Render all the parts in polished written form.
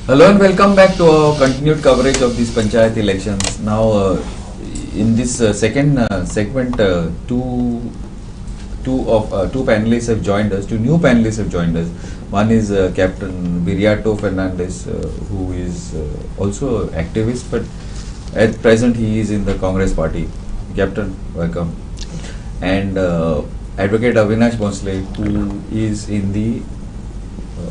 Hello and welcome back to our continued coverage of these Panchayat elections. Now, in this second segment, two panelists have joined us. Two new panelists have joined us. One is Captain Viriato Fernandez, who is also activist, but at present he is in the Congress party. Captain, welcome. And Advocate Avinash Bhonsle, who is in the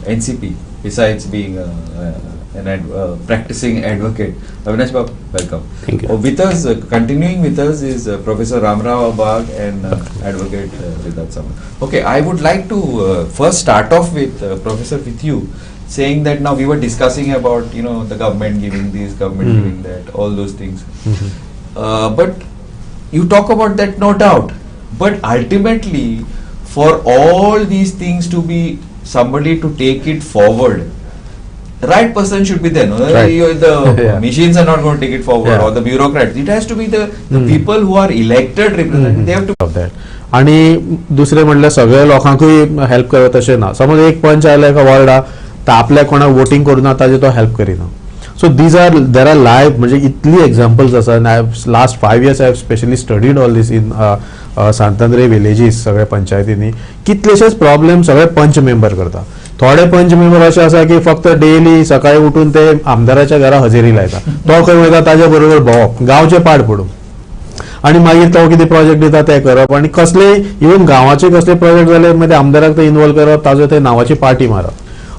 NCP, besides being an practicing advocate. Avinash Bab, welcome. Thank you. With us, continuing with us is Professor Ramrao Abag and Advocate Vidat Samant. Okay, I would like to first start off with Professor, with you, saying that now we were discussing about the government giving this, government giving that, all those things. But you talk about that, no doubt. But ultimately, for all these things to be somebody to take it forward, the right person should be there. No? Right. The machines are not going to take it forward, or the bureaucrats. It has to be the people who are elected representatives. They have to. Of that. आणि दुसरे म्हणल्यार सगळ्या लोकांकूय help करत अशें ना. समज एक पंच आयला एका वॉर्डा तर आपल्या कोणाक वोटिंग करूना ताजे तो हेल्प करिना. So there are live म्हणजे इतली एक्झाम्पल्स आसा. and I have last 5 years I have specially studied all this in Santandre villages सगळ्या पंचायतींनी. कितलेशेच प्रॉब्लेम सगळे पंच मेंबर करता. थोडे पंच मेंबर असे आसा की फक्त डेली सकाळी उठून ते आमदाराच्या घरा हजेरी लायता. तो खंय वयता ताजे बरोबर भोंवप, गांवचे पाड पडून, आणि मागीर तो कितें प्रोजेक्ट दिता ते करप, आणि कसले इवन गांवाचे कसले प्रोजेक्ट जाले मागीर आमदाराक ते इन्वॉल्व करप, ताजो ते नांवाची पार्टी मारप,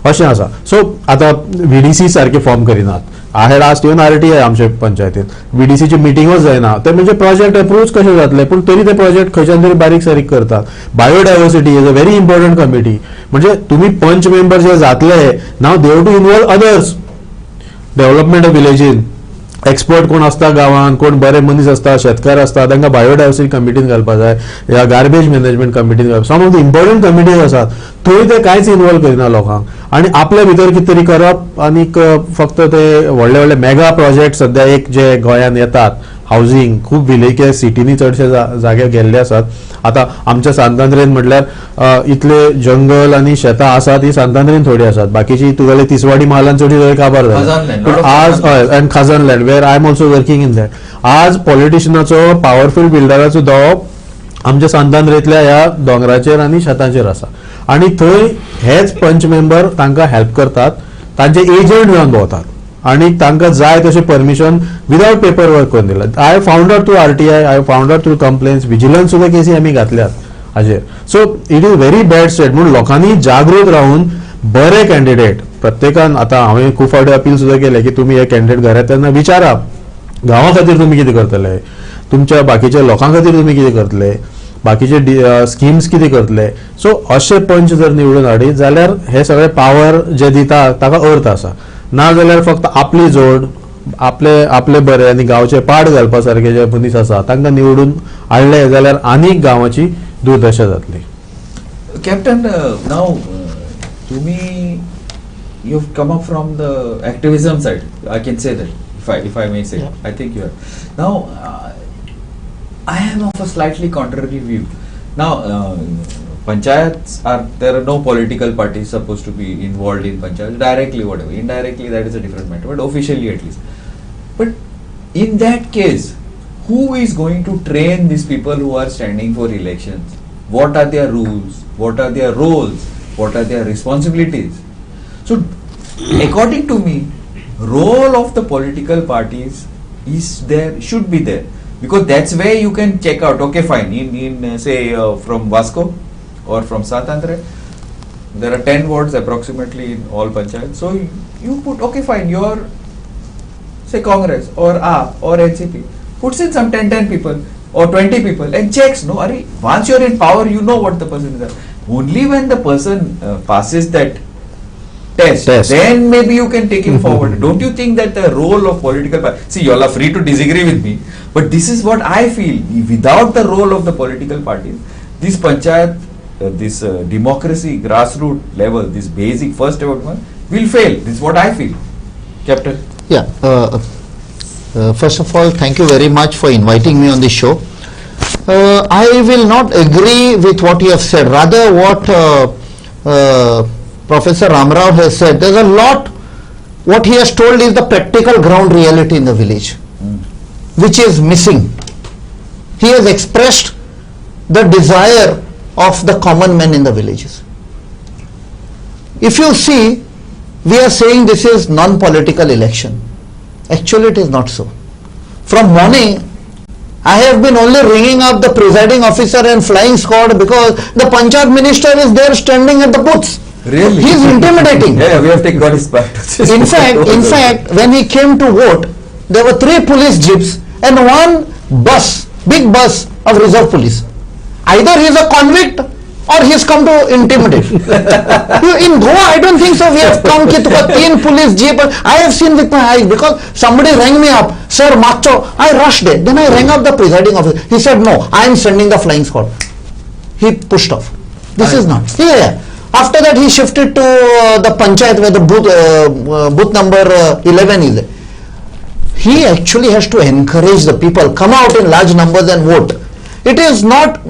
अशें आसा. सो आतां VDC सारखे फॉर्म करिनात. I had asked even RTI आमचे पंचायतीन VDCची मिटिंगूच जायना. ते म्हणजे प्रोजेक्ट अप्रूव्ह कशे जातले, पूण तरी ते प्रोजेक्ट खंयच्यान तरी बारीक सारीक करतात. Biodiversity is a very important committee. म्हणजे तुम्ही पंच मेंबर जे जातले, now they have to involve others. Development of विलेजीन एक्सपर्ट कोण असता गांवान, कोण बरे मनीस असता, शेतकार असता, तांकां बायोडायवर्सिटी कमिटीन घालपाक जाय, या गार्बेज मॅनेजमेंट कमिटीन घालप. सम ऑफ द इम्पॉर्टंट कमिटीज आसात, थंय ते कांयच इन्वॉल्व करिना लोकांक. आणि आपल्या भितर कितें तरी करप, आणि फक्त ते व्हडले व्हडले मेगा प्रोजेक्ट सध्या एक जे गोंयान येतात, हावजिंग खूब विलेज सिटीनी चडशे जागे गेल्ले आसात. आतां आमच्या सांतांद्रेन म्हटल्यार इतले जंगल आणि शेतां आसात, ही सांतांद्रेन थोडी आसात. बाकीची तुगेले तिसवाडी महालान चडशी थंय काबार जाता. पूण आज and khazan land where I am also working in that. आज पॉलिटिशियनाचो पावरफुल बिल्डराचो दबाव आमच्या सांतांद्रेंतल्या ह्या दोंगराचेर आनी शेतांचेर आसा. आणि थंय हेच पंच मेंबर तांकां हेल्प करतात, तांचे एजंट जावन भोंवतात, आणि तांकां जाय तशें परमिशन विदाउट पेपर वर्क करून दिला. I found out through RTI, I found out through complaints, vigilance सुद्धा केसी आमी घातल्यात हाजेर. So it is very bad state. म्हणून लोकांनी जागृत राहून बरे कॅन्डिडेट प्रत्येकान, आतां हांवें खूब फावटी अपील सुद्धा केले की तुमी हे कॅन्डिडेट घरा तेन्ना विचारा, गांवा खातीर तुमी कितें करतले, तुमच्या बाकीच्या लोकां खातीर तुमी कितें करतले, बाकीचे स्किम्स कितें करतले. सो अशे पंच जर निवडून हाडीत जाल्यार हे सगळे पावर जे दिता ताका अर्थ आसा. ना जाल्यार फक्त आपली जोड, आपले बरे आनी गांवचे पाड घालपा सारखे जे मनीस आसा तांकां निवडून हाडले जाल्यार आनीक गांवाची दुर्दशा जातली. Captain, now तुम्ही you have come up from the activism side. I can say that, if I may say. Yeah. I think you are. Now, I am of a slightly contrary view. Now, panchayats there are no political parties supposed to be involved in panchayats, directly whatever, indirectly that is a different matter, but officially at least. But in that case, who is going to train these people who are standing for elections? What are their rules? What are their roles? What are their responsibilities? So, according to me, role of the political parties is there, should be there, because that's where you can check out, okay fine, in say from Vasco or from Satandre, there are 10 wards approximately in all panchayats. So you put, okay fine, your say Congress or AAP or NCP puts in some 10 people or 20 people and checks. No, once you're in power, you know what the person is. Only when the person passes that test, then maybe you can take him forward. Don't you think that the role of political party, see, you all are free to disagree with me, but this is what I feel. Without the role of the political parties, this panchayat, this democracy grassroots level, this basic first step will fail. This is what I feel. Captain. Yeah. First of all, thank you very much for inviting me on this show. I will not agree with what you have said. Rather, what Professor Ramrao has said, there's a lot what he has told is the practical ground reality in the village, which is missing. He has expressed the desire of the common man in the villages. If you see, we are saying this is non-political election. Actually, it is not so. From morning, I have been only ringing up the presiding officer and flying squad because the Panchayat minister is there standing at the booths. Really? He is intimidating. Yeah, we have taken got his part. In fact, when he came to vote, there were 3 police jeeps and 1 bus, big bus of reserve police. Either he is a convict or he has come to intimidate. In Goa, I don't think so. We have come with 3 police jeep. I have seen with my eyes because somebody rang me up, sir, macho. I rushed it. Then I rang up the presiding officer. He said, no, I am sending the flying squad. He pushed off. This is not. Yeah. After that, he shifted to the Panchayat where the booth number 11 is there. He actually has to encourage the people, come out in large numbers and vote. It is not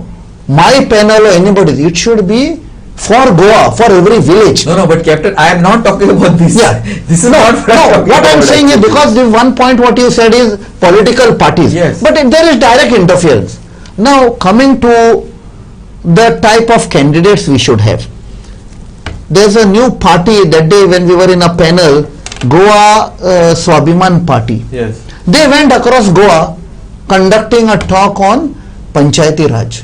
my panel or anybody's. It should be for Goa, for every village. No, but Captain, I am not talking about this. Yeah. This is not what I am saying is, because the one point what you said is political parties. Yes. But there is direct interference. Now, coming to the type of candidates we should have. There's a new party that day when we were in a panel, Goa Swabhiman Party. Yes. They went across Goa conducting a talk on Panchayati Raj.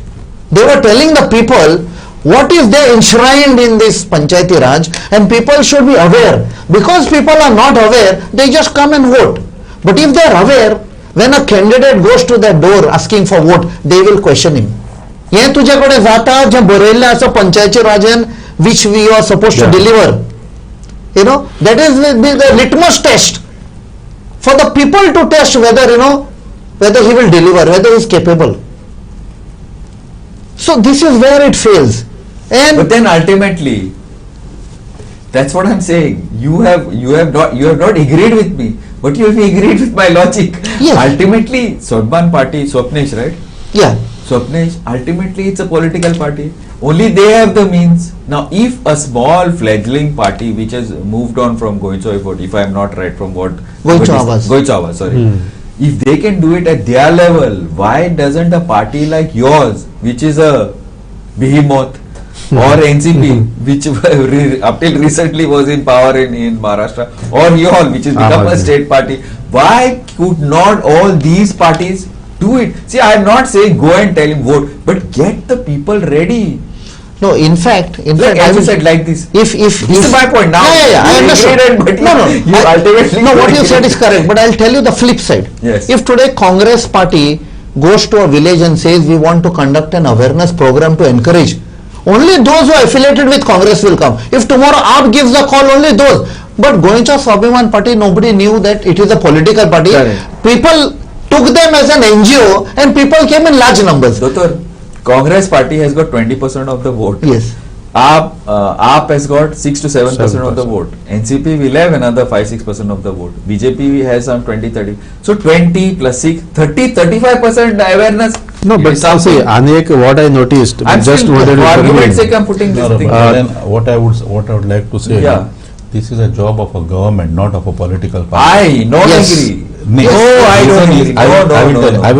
They were telling the people what is there enshrined in this Panchayati Raj, and people should be aware. Because people are not aware, they just come and vote. But if they are aware, when a candidate goes to their door asking for vote, they will question him. हे तुझ्याकडे जाता जे बरयल्लें आसा पंचायती राजन which we are supposed to deliver. You know, that is the litmus test for the people to test whether, whether he will deliver, whether he is capable. So this is where it fails. And but then ultimately, that's what I'm saying. You have not agreed with me, but you have agreed with my logic. Yes. Ultimately, Swabhiman Party, Swapnesh, right? yeah, Swapnesh, ultimately it's a political party. Only they have the means. Now, if a small fledgling party which has moved on from Goichoi vote, if I am not right from what Goichava, sorry. If they can do it at their level, why doesn't a party like yours, which is a behemoth, or NCP, which up till recently was in power in Maharashtra, or YOL, which has become a state party, why could not all these parties do it? See, I am not saying go and tell him vote, but get the people ready. no, in fact, I will said like this. If This is my point. Now, I understand. but No, ultimately no, what you said is correct, but I'll tell you the flip side. Yes. If today Congress party goes to a village and says we want to conduct an awareness program to encourage, only those who are affiliated with Congress will come. If tomorrow AAP gives the call, only those. But Goenka Swabhiman Party, nobody knew that it is a political party. Correct. People took them as an NGO and people came in large numbers. Doctor, Congress party has got 20% of the vote. Yes. AAP has got 6 to 7% of the vote. NCP will have another 5-6% of the vote. BJP has some 20-30. So 20 plus 6, 30-35% awareness. No, but see, Anek, what I noticed, I'm just still, wanted for to argument's sake, comment. I'm putting this No, thing. but then what I would like to say, Yeah. this is a job of a government, not of a political party. I don't Yes. agree. No, I don't agree.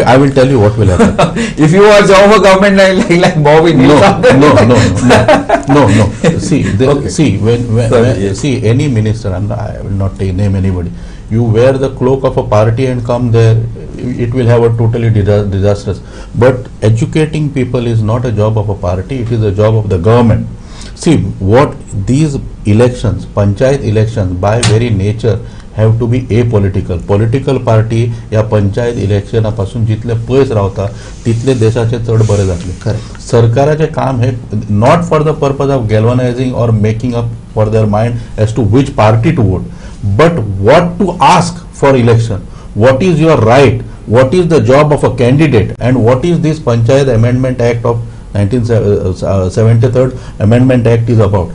I will tell you what will happen. If you are job of government like Bobby, No. See, Okay. Sorry, yes. see any minister. I will not name anybody. You wear the cloak of a party and come there, it will have a totally disastrous. But educating people is not a job of a party; it is a job of the government. See, what these elections, panchayat elections, by very nature, have to be apolitical. Political party या पंचायत इलेक्शनापासून जितले पयस रावता तितले देशाचे चड बरे जातले. Correct. सरकाराचे काम हे not for the purpose of galvanizing or making up for their mind as to which party to vote, but what to ask for election. What is your right? What is the job of a candidate? And what is this Panchayat Amendment Act of 1973rd Amendment Act is about?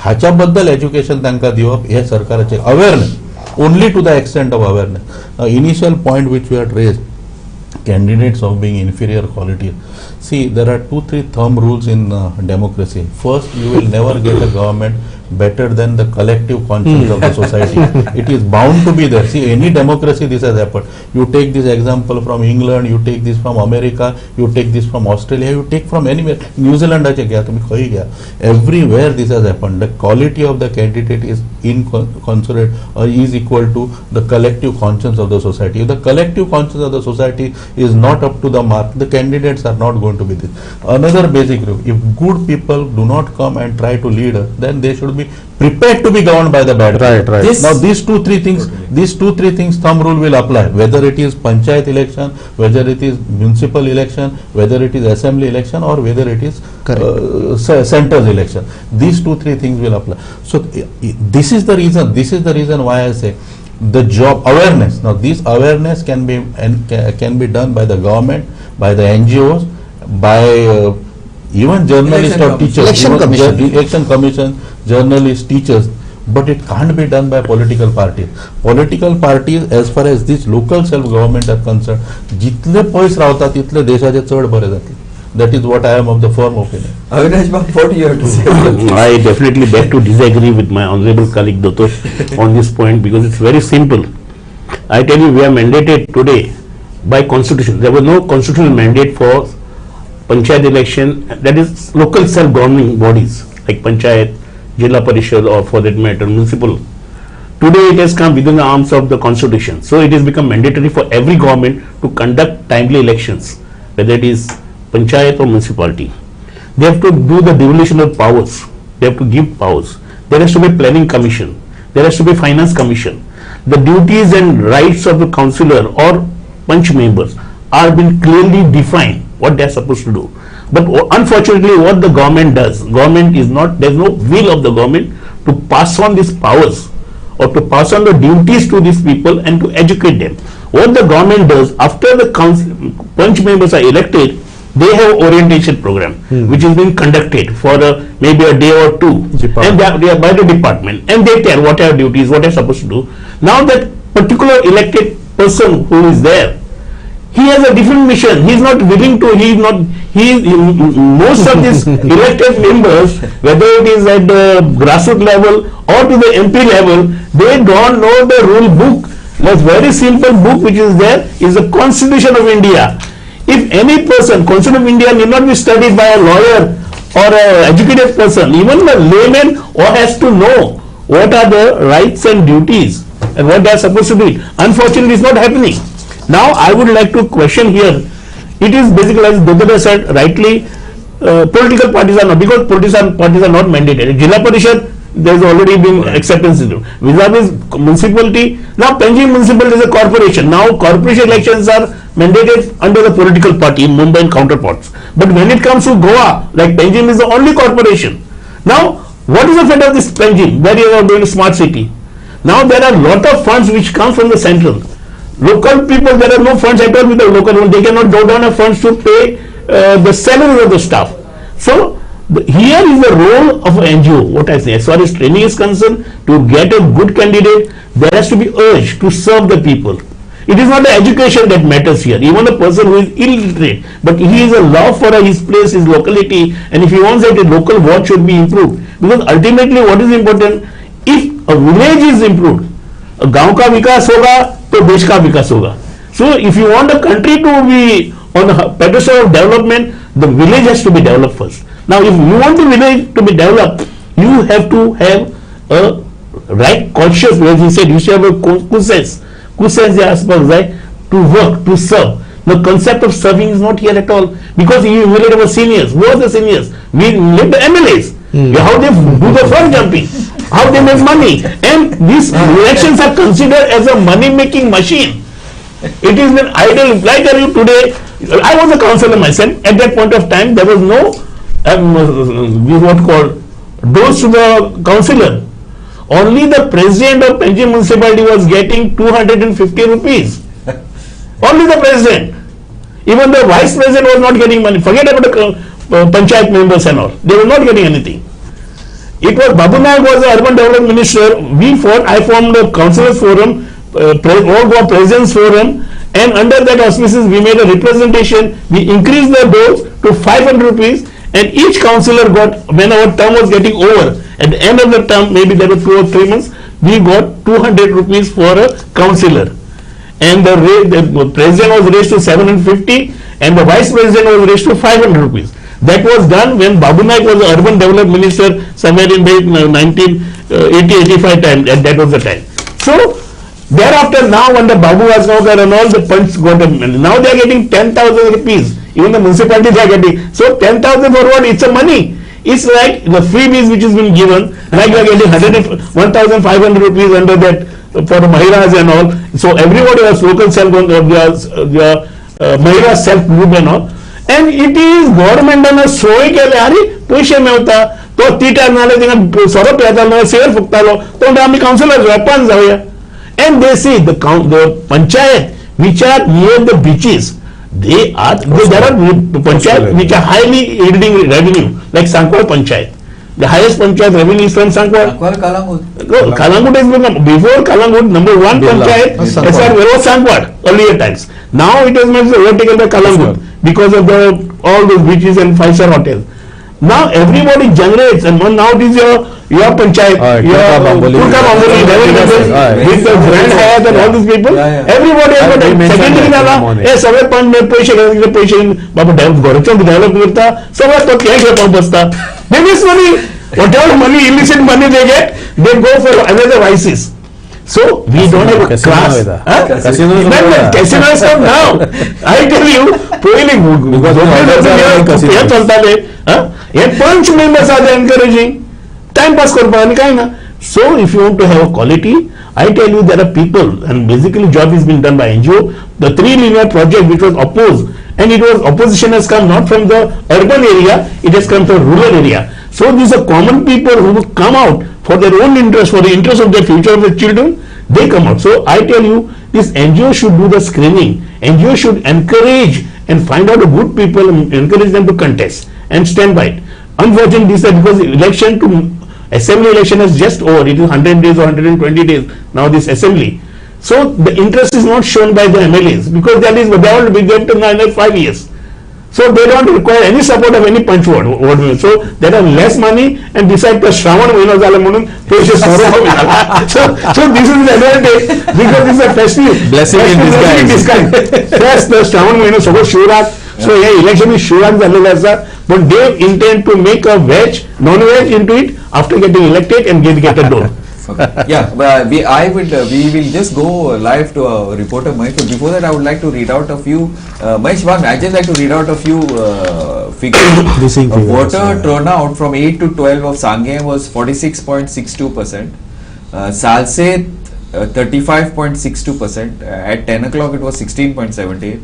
हाच्याबद्दल education तांकां दिवप हे सरकाराचे awareness. Only to the extent of awareness. Initial point which we had raised, candidates of being inferior quality. See, there are 2-3 thumb rules in democracy. First, you will never get a government better than the collective conscience of the society. It is bound to be there. See, any democracy this has happened. You take this example from England, you take this from America, you take this from Australia, you take from anywhere. New Zealand everywhere this has happened. The quality of the candidate is incommensurate or is equal to the collective conscience of the society. If the collective conscience of the society is not up to the mark, the candidates are not going to be this. Another basic rule: if good people do not come and try to lead us, then they should be prepared to be governed by the bad people. Right. Now these two three things thumb rule will apply, whether it is panchayat election, whether it is municipal election, whether it is assembly election, or whether it is central election. These 2-3 things will apply. So this is the reason why I say the job awareness. Now this awareness can be done by the government, by the NGOs, by even journalists or teachers, election commission, journalists, teachers, but it can't be done by political parties. Political parties, as far as this local self-government are concerned, जितले पयस रावतात तितले देशाचे चड बरे जातले. That is what I am of the firm opinion. Avinash, what do you have to say? I definitely beg to disagree with my honorable colleague Dotosh on this point, because it's very simple. I tell you, we are mandated today by constitution. There was no constitutional mandate for panchayat election, that is local self-governing bodies like panchayat, Jilla Parishad, or for that matter municipal. Today it has come within the arms of the constitution. So it has become mandatory for every government to conduct timely elections, whether it is panchayat or municipality. They have to do the devolution of powers. They have to give powers. There has to be planning commission. There has to be finance commission. The duties and rights of the councillor or punch members are been clearly defined what they are supposed to do. But unfortunately, what the government does, government is not, there is no will of the government to pass on these powers or to pass on the duties to these people and to educate them. What the government does, after the punch members are elected, they have orientation program which is being conducted for maybe a day or two, and they are by the department, and they tell what are duties, what are supposed to do. Now that particular elected person who is there, he has a different mission. He is not willing to, most of these elected members, whether it is at the grassroots level or to the MP level, they don't know the rule book. The very simple book which is there is the Constitution of India. If any person, Constitution of India need not be studied by a lawyer or an educated person, even the layman has to know what are the rights and duties and what they are supposed to do. Unfortunately, it's not happening. Now, I would like to question here. It is basically, as Dodada said rightly, political parties are not, because political parties are not mandated. Jilla Parishad, there has already been acceptance into. Vis-a-vis municipality, now Panjim municipality is a corporation. Now, corporation elections are mandated under the political party in Mumbai and counterparts. But when it comes to Goa, like Panjim is the only corporation. Now, what is the fate of this Panjim, where you are doing a smart city? Now, there are a lot of funds which come from the central. Local people, there are no funds at all with the local one. They cannot go down a funds to pay the salaries of the staff. So, here is the role of an NGO. What I say, as far as training is concerned, to get a good candidate, there has to be urge to serve the people. It is not the education that matters here. Even a person who is illiterate, but he is a love for his place, his locality, and if he wants that the local ward should be improved. Because ultimately, what is important, if a village is improved, a गांव का विकास होगा तो देश का विकास होगा. So if you want a country to be on the pedestal of development, the village has to be developed first. Now if you want the village to be developed, you have to have a right conscious, as he said, you should have a conscience to work, to serve. The concept of serving is not here at all, because you relate our seniors. Who are the seniors? We live the MLAs. How they do the front jumping, how they make money, and these elections are considered as a money-making machine. It is an ideal. Like you today, I was a councillor myself. At that point of time, there was no what called doors to the councillor. Only the president of Panjim municipality was getting 250 rupees. Only the president. Even the vice president was not getting money. Forget about the panchayat members and all. They were not getting anything. It was Babu Nayak was the urban development minister. I formed a councillors forum, all Goa Presidents Forum, and under that auspices we made a representation. We increased the dose to 500 rupees, and each councillor got, when our term was getting over, at the end of the term, maybe there were 2 or 3 months, we got 200 rupees for a councillor, and the president was raised to 750, and the vice president was raised to 500 rupees. That was done when Babu Naik was the urban development minister somewhere in the 1980-85 time, and that was the time. So thereafter, now when the Babu was now there and all the punch got now they are getting 10,000 rupees. Even the municipality they are getting. So 10,000 for what? It's a money. It's like the freebies which has been given. Like you are getting 1,500 rupees under that for the Mahiras and all. So everybody has local self Mahira self group and all. And it is government and सोय केले अरे पैसे मेवता तो ती टायमार थिंगा सोरो पेतालो cell फुकतालो तो आमी काउन्सिलर वेपन जाऊया. And they see the panchayat which are near the beaches, there are panchayat which are highly yielding revenue, like Sankwar Panchayat. The highest panchayat revenue is from Sankwar. Kalangut is before Kalangut, number 1 panchayat was Sankwar earlier times. Now it is overtaken by Kalangut because of all those beaches and 5-star hotels. Now everybody generates, and now it is your panchayat, your Kurka Bamboli, with the Grand Hyatt and all these people, everybody has got secondary nala, सगळे पण पैसे बाबा घराचं develop करता सगळं तो cash account बसता. They miss money, whatever money, illicit money they get, they go for another vices. So we don't have a class. Casinos come now. I tell you, punch members are encouraging. Time pass karpa. So if you want to have a quality, I tell you there are people, and basically job is being done by NGO. The 3 linear project which was opposed, and it was opposition has come not from the urban area, it has come from rural area. So these are common people who come out for their own interest, for the interest of the future of the children, they come out. So I tell you, this NGO should do the screening. NGO should encourage and find out the good people and encourage them to contest and stand by it. Unfortunately, this is because election to assembly election is just over. It is 100 days or 120 days now, this assembly. So the interest is not shown by the MLAs because that is they will be there to 5 years. So they don't require any support of any punch word. So there are less money, and besides the Shravan Mahina zala म्हणून पैसे सोरो मिळाला. So this is the advantage because this is a festive blessing in disguise. Yes, the Shravan Mahina सगळं शिवराक. So yeah, election is शिवराक झालेला असा. But they intend to make a veg, non-veg into it after getting elected and get a door. Yeah, we will just go live to our reporter Mahesh. But before that, I would like to read out a few. Mahesh, I just like to read out a few figures. Voter turnout from 8 to 12 of Sangam was 46.62%. Salset 35.62%. At 10 o'clock, it was 16.78%.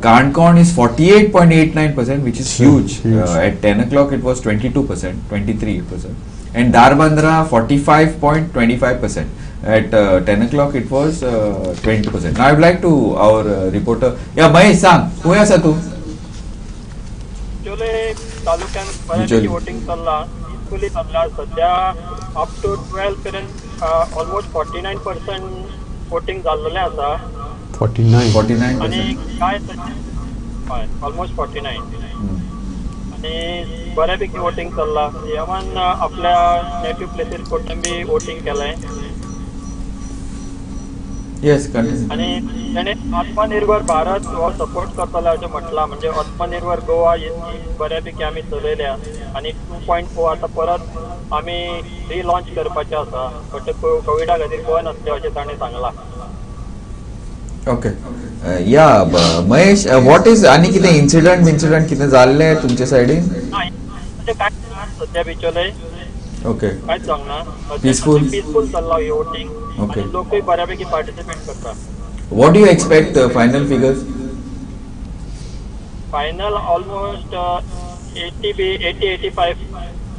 Kankon is 48.89%, which is huge. At 10 o'clock, it was 22%, 23%. And Darbandra 45.25%. At 10 o'clock it was 20%. Now I would like to our reporter. Yeah, Mahesh, sang. Who is tu? Actually, तालुक्यात बऱ्यापैकी voting चालला. Equally चालला. सध्या up to 12 पर्यंत almost 49% voting झालेले असा. 49. आणि काय almost 49. आणि बऱ्यापैकी वोटिंग चालला. इव्हन आपल्या नेटिव्ह प्लेसेस कोणतं बी वोटिंग केलंय. Yes, continue. आणि त्याने आत्मनिर्भर भारत सपोर्ट करताना असं म्हटलं. म्हणजे आत्मनिर्भर गोवा बऱ्यापैकी आम्ही चलयल्या आणि 2.0 आता परत आम्ही रिलॉन्च करपाचे आसा. बट कोविडा खातीर बंद आसले अशें ताणें Sangla. Okay. Mahesh, what is आणि कितें incident कितें जाल्ले तुमचे साइडीन? काय सध्या बिचोले. Okay. कांयच जावना. Peaceful चालला ही वोटिंग. Okay. आणि लोकही बऱ्यापैकी पार्टिसिपेट करता. What do you expect final figures? Final almost 80-85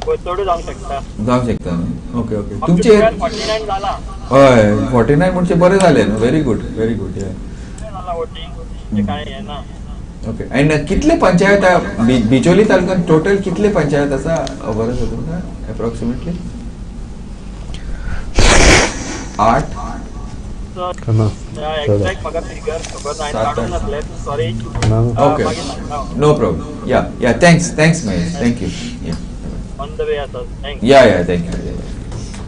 चढू जावंक शकता. जावंक शकता न्हू. ओके. तुमचे 49 झाला. हय 49 म्हणजे बरें जालें न्हू. व्हेरी गुड या. झाला वोटिंग. काय हे ना. ओके. एंड कितले पंचायत बिचोली तालुक्यात टोटल कितले पंचायत आसा खबर आसा तुमकां अप्रॉक्सिमेटली? 8 एक्झॅक्ट म्हाका फिगर खबर ना, काडूंक नासले, sorry. Okay. No problem. Yeah. Thanks, Mahesh. Thank you. Yeah. On the way आसा. Thanks. Yeah. Thank you.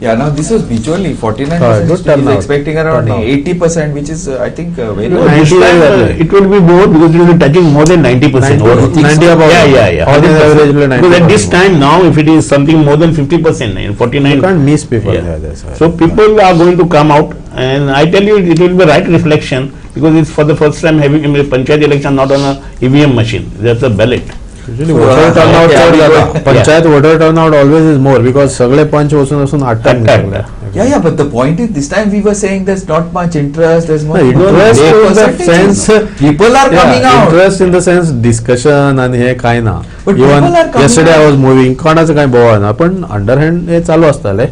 Yeah. Now this was virtually 49%. Good Is turnout. expecting around Turnout. 80%, which is I think very No, good. this time, it will be more because it will be touching more than 90%. 90 above. Yeah. On an average, 90 Because at this above. time now, if it is something more than 50%, in 49. You can't miss people. Yeah. Yeah, that's right. So people are going to come out, and I tell you, it will be right reflection because it's for the first time having a Panchayat election not on a EVM machine. That's a ballot. Usually So, voter turnout yeah, चड we जाता. got- panchayat voter turnout always is more because सगळे पंच वचून हाडटात हाडटात. Yeah, but the point is, this time we were saying there's not much interest. There's more interest in the sense people are coming out. interest in the sense discussion आणि हे काय ना. But people Even are coming yesterday I out. was moving कोणाचं काय बोवा ना पण अंडरहँड हे चालू असताले.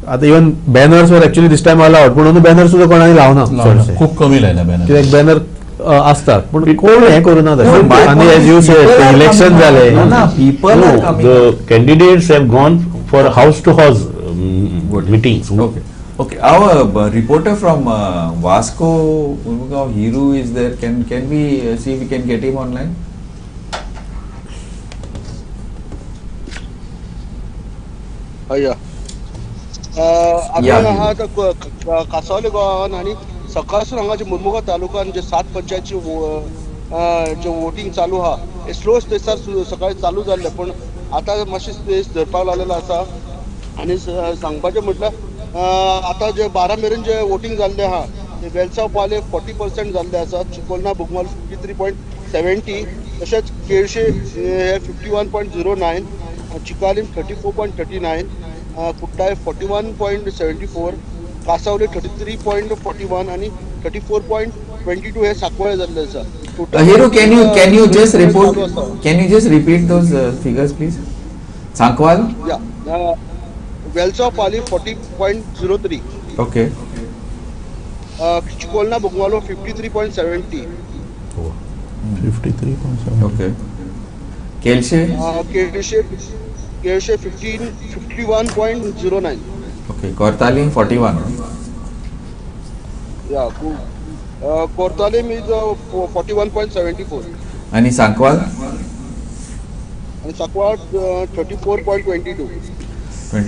आता even banners were actually this time allowed पण बॅनर सुद्धा कोणाने लावना चडशे. खूप कमी लायला बॅनर. कित्याक बॅनर असतात पण कोण हे करूना No, तशें. my आणि point एज is यू से people are election coming out. झाले. No, people are No, coming the out. candidates have gone for house to house meetings. Okay. Our reporter from Vasco, Hiru is there. Can we see if we can get him online? आमी या. हांगा आतां कासावले गोवान आनी सकाळसून हांगाचे मुर्मुगांव तालुक्यान जे 7 पंचायतची जे voting चालू आहा हे slow स्पेसार सकाळी चालू जाल्ले पण आतां मातशें स्पेस धरपाक लागलेलो आसा आनी सांगपाचें म्हटल्यार आतां जे 12 मेरेन जे वोटींग जाल्लें आहा ते वेलसांव पाले 40% जाल्ले आसा, चिकोलना बोगमाल 53.70, तशेंच केळशे हे 51.09, चिकालीम 34.39, कुट्टाय 41.74, कासावले 33.41 आणि 34.22 हे सांकवाळे जाल्ले आसा. Hiru, can you just report? Can you just repeat those figures, please? Sankwal? या वेलसांव पाली 40.03, Okay. चिकोलना Bogmalo 53.70, 53.7. Okay. Kelshe? केळशे 51.09. Okay. Kortalim 41. या कोर्तालीम इज 41.74 आणि सांकवाल? आणि Sancoale 34.22.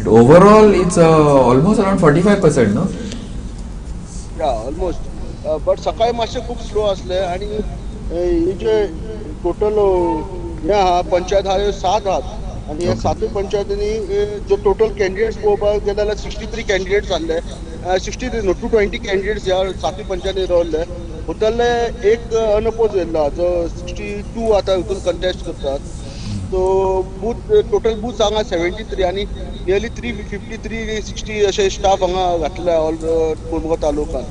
Overall, it's almost around 45%, no? या ऑलमोस्ट बट सकाळी मातशें खूब स्लो असले आणि हे जे टोटल हे आहा पंचायत आहा ह्यो 7 आहात आणि ह्या 7 पंचायतींनी जो टोटल कॅन्डिडेट्स पळोवपाक गेले जाल्यार 63 कॅन्डिडेट्स जाल्ले, 63 नो 220 कॅन्डिडेट्स ह्या 7 पंचायतींनी रावल्ले. उरले एक अनअपोज येयल्लो जो 62 आतां हितून कंटेस्ट करतात. सो बूथ टोटल बूथ हांगा 73 आणि नियरली 353-60 अशे स्टाफ हांगा घातले ऑल मुर्मुगांव तालुक्यात.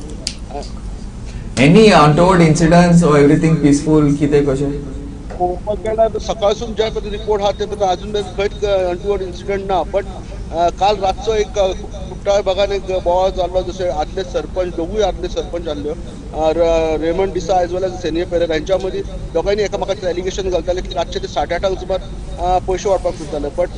Any untoward incidents or everything peaceful? कितें कशें? पळोवपाक गेल्यार सकाळसून जे पळय रिपोर्ट आहा ते पळय अजून खंयच अनटुवर्ड इन्सिडंट ना. बट काल रातचो एक कुट्टाळे भागान एक बोवाळ जाल्लो, जशे आदले सरपंच, दोगूय आदले सरपंच आसल्यो, Raymond D'Sa as well as senior Pereira, हांच्या मदीं दोगांयनी एकामेकाचेर एलिगेशन घालताले की रातचे ते 8:30 सुमार पयशे वाडपाक सोदताले. बट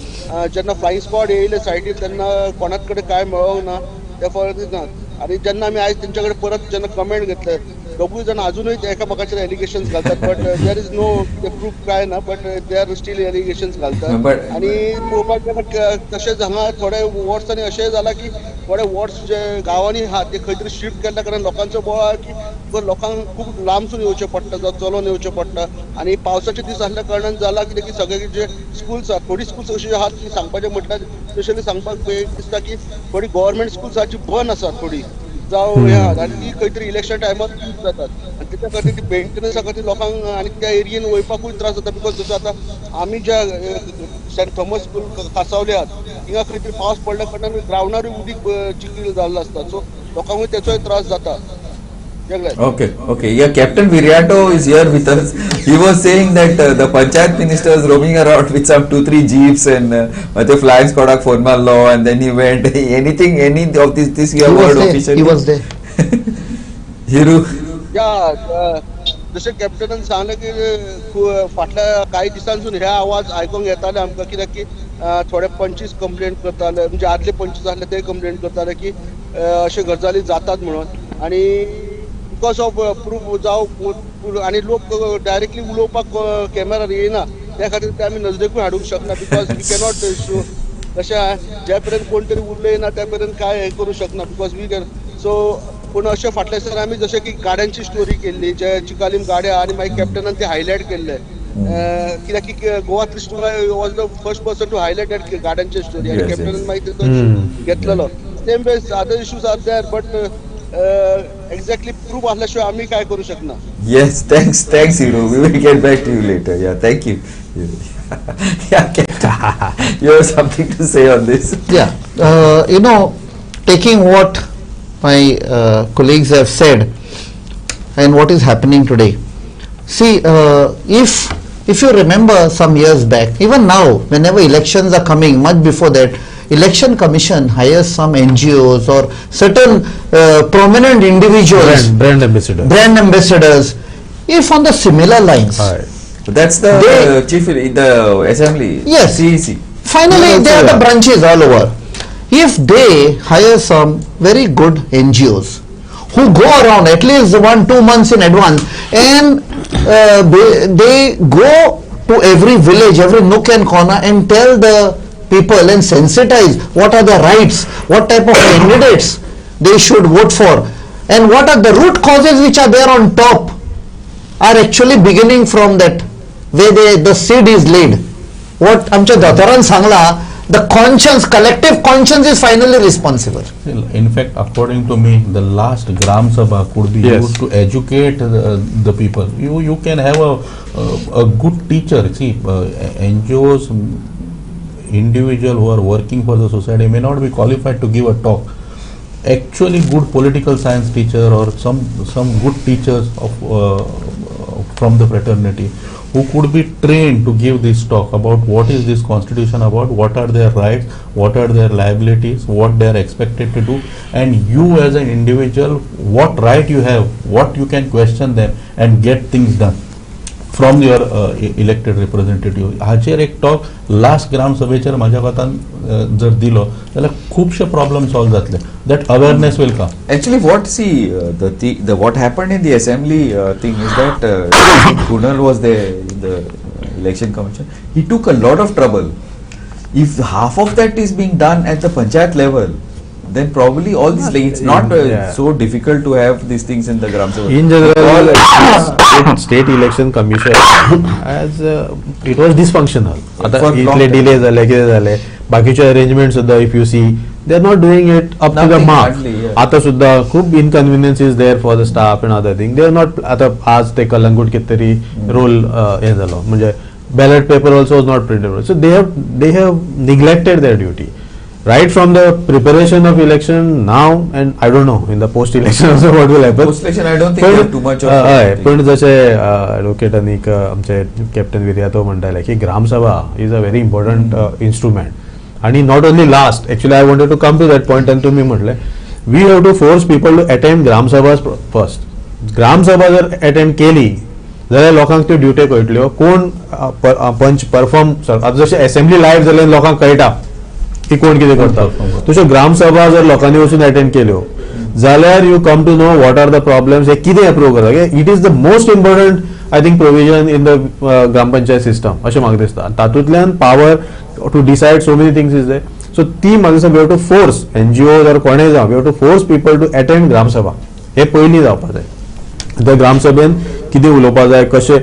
जेन्ना फ्लायिंग स्क्वॉड येयले सायडीर तेन्ना कोणाच कडेन कांय मेळोंक ना, ते फळत ना. आणि जेन्ना आमी आयज तेंच्या कडेन परत जेन्ना कमेंट घेतले, दोगूय जाण अजूनय एकामेकाचेर एलिगेशन्स घालतात. But there is no proof काय ना, but they are still allegations घालतात. आणि पळोवपाक गेल्यार तशेंच हांगा थोडे वॉर्ड्सांनी अशेंय जाला की थोडे वॉर्ड्स जे गांवांनी आहात ते खंय तरी शिफ्ट केल्ल्या कारणान लोकांचो बोवाळ आहा की लोकांक खूब लांबसून येवचें पडटा, जावं चलोन येवचें पडटा. आणि पावसाचे दीस आसल्या कारणान जाला कितें की सगळे जे स्कूल्स आहात, थोडी स्कूल्स अशी आहात की सांगपाचें म्हटल्यार स्पेशली सांगपाक दिसता की थोडी गव्हर्मेंट स्कूल्स आहात जी बंद आसात थोडी, जावं हे आहात आणि ती खंय तरी इलेक्शन टायमार यूज जातात. आणि त्याच्या खातीर ती मेंटेनन्सा खातीर लोकांक आनी त्या एरियेन वयपाकूय त्रास जाता. बिकॉज जसो आतां आमी ज्या सेंट थॉमस स्कूल कासावले आहात हिंगा खंय तरी पावस पडल्या कारणान ग्रावंडारूय उदीक चिखल जाल्लो आसता. सो लोकांकूय त्याचोय त्रास जाता. Okay. Yeah, Captain Viriato is here with us. He was saying that the Panchayat minister is roaming around with some 2-3 jeeps and the flying squad phone law, and then he went. Any of this you have heard officially? He was there. Hiru. या जशें कॅप्टनान सांगलें की फाटल्या काही दिसांसून हे आवाज आयकूंक येताले आमकां, कित्याक की थोडे पंचीस कंप्लेंट करताले, म्हणजे आदले पंचीस आसले ते कंप्लेंट करताले की अशे गजाली जातात म्हणून. आणि बिकॉज ऑफ प्रूफ जावं आणि लोक डायरेक्टली उलोवपाक कॅमेरार येयना त्या खातीर ते आमी नजरेकूय हाडूंक शकना बिकॉज वी कॅनॉट शो कशें ज्या पर्यंत कोण तरी उरले त्या पर्यंत काय हे करूं शकना बिकॉज वी कॅन सो पूण अशें फाटल्या दिसांनी आमी जशें की गाड्यांची स्टोरी केल्ली जे चिकालीम गाड्या आनी मागीर कॅप्टनान ते हायलायट केल्ले कित्याक की गोवांतली story was the first person to highlight that गाड्यांची स्टोरी आनी कॅप्टनान मागीर तो घेतलेलो same base other issues are there but exactly proof असल्याशिवाय आम्ही काय करू शकणार. Yes, thanks, Hiro. We will get back to you later. Yeah, thank you. Yeah, you have something to say on this? Yeah, taking what my colleagues have said and what is happening today. See, if you remember some years back, even now, whenever elections are coming, much before that, Election Commission hires some NGOs or certain prominent individuals, brand ambassadors. If on the similar lines, that's the chief in the assembly. Yes. CEC. Finally, they are the branches all over. If they hire some very good NGOs who go around at least 1-2 months in advance and they go to every village, every nook and corner and tell the people and sensitize what are their rights, what type of candidates they should vote for, and what are the root causes which are there on top are actually beginning from that where the seed is laid. What आमच्या दोतोरान Sangla, the conscience, collective conscience is finally responsible. In fact, according to me, the last Gram Sabha could be used to educate the people. You can have a good teacher. See, NGOs, individual who are working for the society may not be qualified to give a talk. Actually, good political science teacher or some good teachers from the fraternity who could be trained to give this talk about what is this constitution about, what are their rights, what are their liabilities, what they are expected to do, and you as an individual, what right you have, what you can question them and get things done from your elected representative. हाचेर एक talk last ग्राम सभेचेर म्हाज्या कोतान जर दिलो जाल्यार खूबशे problem solve जातले. That awareness will come. Actually, what happened in the assembly thing is that Kunal was there in the election commission. He took a lot of trouble. If half of that is being done at the panchayat level, then probably all these it's not so difficult to have these things in the Gram Sabha. In general, state election commission as it was dysfunctional. आता इतले delay झाले कितें झाले बाकीचे arrangements सुद्धा if you see they are not doing it up to the mark. आता सुद्धा खूप inconvenience is there for the staff and other thing. They are not आता आज ते कलंगूट कितीतरी रोल हे झालो म्हणजे ballot paper also was not printed. So they have neglected their duty. Right from the preparation of election now, and I don't know in the post election also what will happen. Post election I don't think they have too much of पण जसे advocate आणि आमचे captain विर्या तो म्हणटाले की gram sabha is a very important instrument आणि not only last actually I wanted to come to that point आणि तुम्ही म्हटले we have to force people to attend gram sabha first. ग्राम सभा जर अटेंड केली जाल्यार लोकांक त्यो ड्युटी कळटल्यो कोण पंच परफॉर्म. आता जशें असेंब्ली लायव्ह जाल्यार लोकांक कळटा की कोण कितें करता. तश्यो ग्राम सभा जर लोकांनी वचून अटेंड केल्यो जाल्यार you come to know what are the problems हे कितें अप्रूव करता. It is the most important I think provision in the gram panchayat system अशें म्हाका दिसता. तातूंतल्यान power to decide so many things is there. So ती म्हाका दिसता we have to force NGO जर कोणेय जावं we have to force people to attend gram sabha. हे पयलीं जावपाक जाय. त्या ग्राम सभेन कितें उलोवपाक जाय कशें.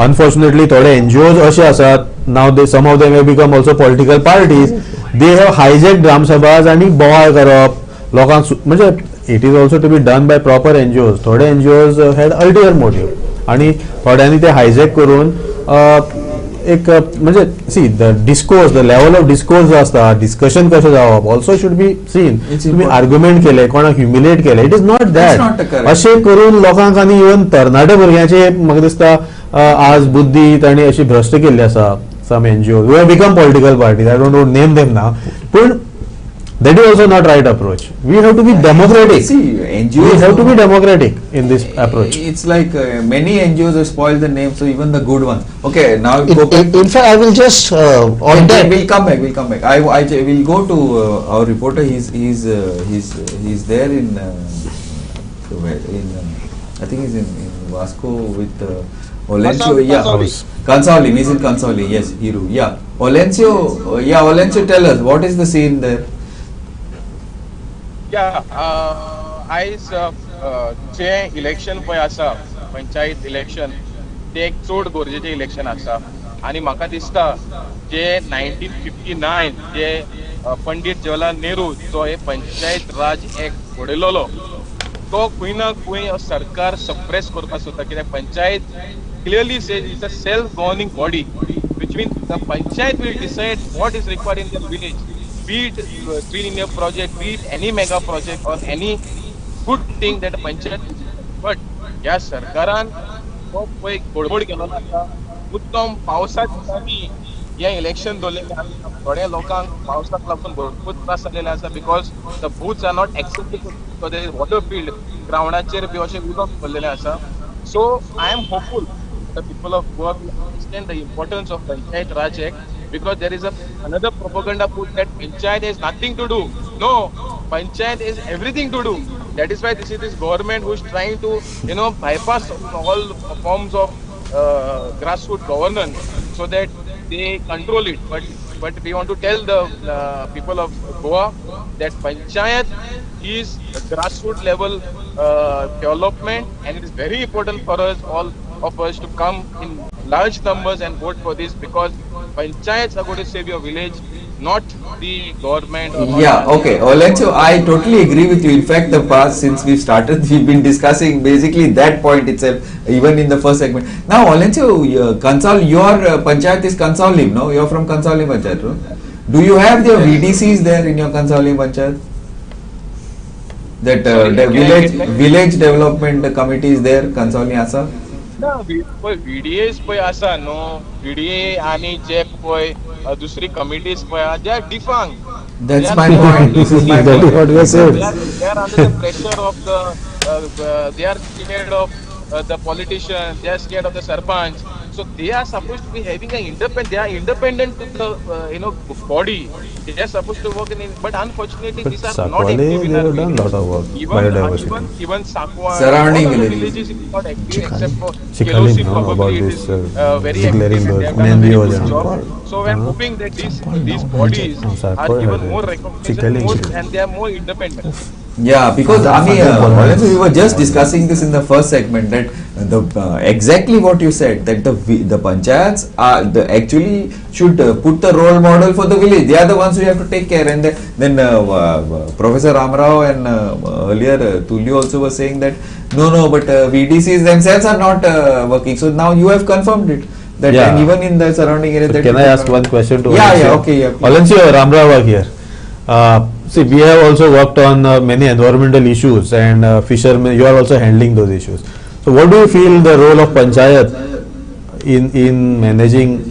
अनफॉर्च्युनेटली थोडे एनजीओज अशे आसात now they some of them have become also political parties. They have hijacked gram सभाज आणि बोवाळ करप लोकांक म्हणजे it is also to be done by proper NGOs. थोडे एनजीओज हॅड अल्टियर मोटिव्ह आणि थोड्यांनी ते हायजॅक करून एक म्हणजे see the discourse the level of discourse जो आसता डिस्कशन कशें जावप ऑल्सो शुड बी सीन. तुम्ही आर्ग्युमेंट केले कोणाक ह्युमिलेट केले इट इज नॉट दॅट. अशें करून लोकांक आनी इवन तरणाटे भुरग्यांचे म्हाका दिसता आज बुद्धी तांणी अशी भ्रश्ट केल्ली आसा. Some NGOs who have become political parties. I don't want to name them now. But that is also not right approach. We have to be democratic. See, NGOs we have to be democratic in this approach. It's like many NGOs have spoiled the name, so even the good ones. Okay, now in fact, I will just on that. We'll come back. I will go to our reporter. He's there in I think he's in Vasco with Olencio. Kansali, Yeah, Kansali. Kansali. He's in Kansali. Yes, Hiru. Yeah, Olencio. Olencio. Tell us what is the scene there. आयज जे election पळय आसा panchayat election ते एक चड गरजेचें election आसा आनी म्हाका दिसता जे 1959 जे पंडित जवाहरलाल नेहरू जो हे पंचायत राज एक्ट घडयलोलो तो खंय ना खंय सरकार सप्रेस करपाक सोदता कित्याक panchayat clearly says it's a self governing body which means the panchayat will decide what is required in their village, be it green India project, be it any mega project or any good thing that a panchayat. But ह्या सरकारान तो पळय गडबड केलो आसा मुद्दम पावसा दिसांनी हे election दवरलेलें आसा थोड्या लोकांक पावसाक लागून भरपूर त्रास जाल्ले आसा because the booths are not acceptable so there is water field ग्रावंडाचेर बी अशें उदक भरलेलें आसा so I am hopeful the people of Goa will understand the importance of Panchayat Raj Act because there is another propaganda put that Panchayat has nothing to do. No, Panchayat is everything to do. That is why this government who is trying to bypass all forms of grassroots governance so that they control it. But we want to tell the people of Goa that Panchayat is a grassroots level development and it is very important for us all of us to come in large numbers and vote for this because panchayats are going to save your village, not the government. Okay, Olencio, I totally agree with you. In fact, the past since we started, we've been discussing basically that point itself, even in the first segment. Now, Olencio, your panchayat is Kansauli, no? You're from Kansauli Panchayat, no? Do you have the VDCs there in your Kansauli Panchayat? That the village development committee is there, Kansauli Asa? VDAs पळय आसा न्हू VDA आनी जे पळय दुसरी committees पळय they are defunct. That's my point. This is my point. What we said. They are under the pressure of they are scared of the politicians, they are scared of the sarpanch. So they are supposed to be having an independent. They are independent to the body. They are supposed to work in. But unfortunately, these are not active in our done villages. lot of work. Biodiversity. Even Sakwa, Surrounding all other villages. is not active except for Chikali, Kelosi. no, about Probably it this, is very declaring active. the They have done a very NBO good and job. all. So we are hoping that these bodies are given more recognition and they are more independent. Yeah, because Olencio, we were just discussing this in the first segment that exactly what you said that the panchayats actually should put the role model for the village. They are the ones who have to take care. And then Professor Ramarao and earlier Tulio also was saying that no, but VDCs themselves are not working. So now you have confirmed it. That and even in the surrounding area. That can I ask one question to Olencio? Okay. Olencio, Ramarao here. See, we have also worked on many environmental issues and fishermen, you are also handling those issues. So what do you feel the role of Panchayat in managing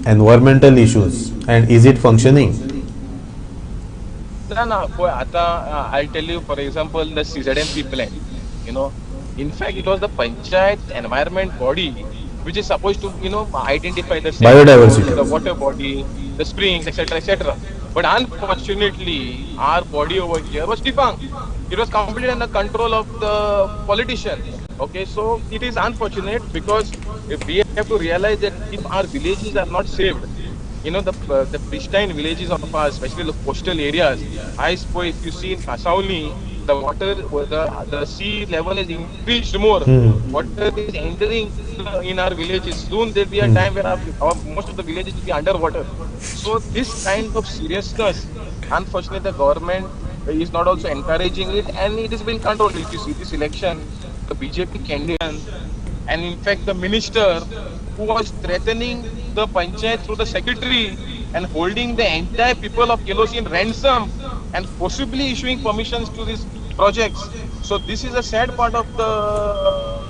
environmental issues and is it functioning? No, I'll tell you, for example, the CZMP plan, in fact, it was the Panchayat environment body which is supposed to, identify the biodiversity, the water body, the springs, etc., etc. But unfortunately, our body over here was defunct. It was completely under control of the politician. Okay, so it is unfortunate because we have to realize that if our villages are not saved, the pristine villages of ours, especially the coastal areas, I suppose if you see in Kasauli, the water, the sea level has increased more. Water is entering in our villages. Soon there will be a time where most of the villages will be underwater. So this kind of seriousness, unfortunately, the government is not also encouraging it, and it has been controlled. If you see this election, the BJP candidate, and in fact the minister who was threatening the panchayat through the secretary and holding the entire people of Kelosi in ransom and possibly issuing permissions to these projects. So this is a sad part of the,